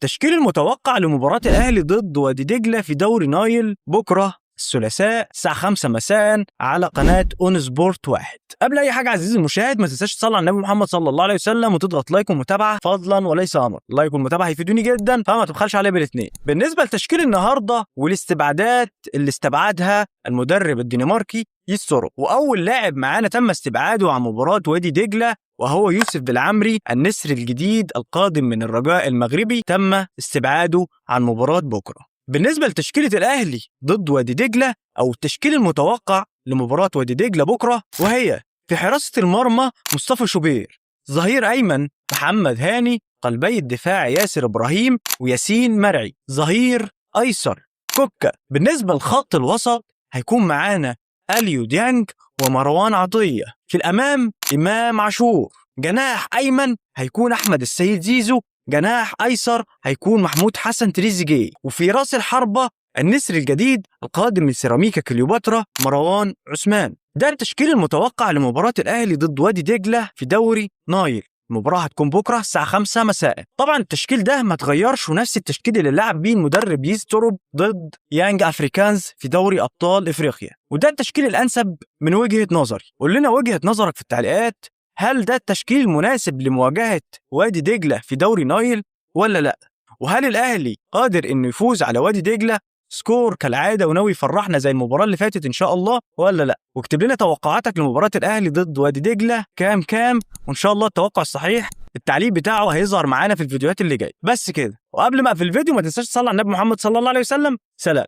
التشكيل المتوقع لمباراة الأهلي ضد وادي دجلة في دوري نايل بكرة الثلاثاء الساعة 5 مساء على قناة اون سبورت 1. قبل أي حاجة عزيزي المشاهد ما تنساش تصلي على النبي محمد صلى الله عليه وسلم وتضغط لايك ومتابعة فضلا وليس أمر. اللايك والمتابعة هيفيدوني جدا فما تبخلش عليه بالاثنين. بالنسبة لتشكيل النهاردة والاستبعادات اللي استبعدها المدرب الدنماركي يسرو، وأول لاعب معانا تم استبعاده عن مباراة وادي دجلة وهو يوسف بالعمري النسر الجديد القادم من الرجاء المغربي، تم استبعاده عن مباراة بكرة. بالنسبة لتشكيلة الأهلي ضد وادي دجلة أو التشكيل المتوقع لمباراة وادي دجلة بكرة، وهي في حراسة المرمى مصطفى شوبير، ظهير أيمن محمد هاني، قلبي الدفاع ياسر إبراهيم وياسين مرعي، ظهير أيسر كوكا. بالنسبة لخط الوسط هيكون معانا أليو ديانج ومروان عطية، في الأمام إمام عاشور، جناح أيمن هيكون أحمد السيد زيزو، جناح أيسر هيكون محمود حسن تريزيجيه، وفي رأس الحربة النسر الجديد القادم من سيراميكا كليوباترا مروان عثمان. ده التشكيل المتوقع لمباراة الأهلي ضد وادي دجلة في دوري نايل. المباراة هتكون بكرة الساعة 5 مساء. طبعا التشكيل ده ما تغيرش ونفس التشكيل اللي لعب بيه المدرب يستروب ضد يانج أفريكانز في دوري أبطال إفريقيا، وده التشكيل الأنسب من وجهة نظري. قول لنا وجهة نظرك في التعليقات، هل ده التشكيل المناسب لمواجهة وادي دجلة في دوري نايل ولا لا؟ وهل الأهلي قادر إنه يفوز على وادي دجلة سكور كالعادة وناوي يفرحنا زي المباراة اللي فاتت إن شاء الله ولا لا؟ واكتب لنا توقعاتك لمباراة الأهلي ضد وادي دجلة كام وإن شاء الله التوقع الصحيح التعليق بتاعه هيظهر معانا في الفيديوهات اللي جاي. بس كده، وقبل ما أقفل الفيديو ما تنساش تصلي على النبي محمد صلى الله عليه وسلم. سلام.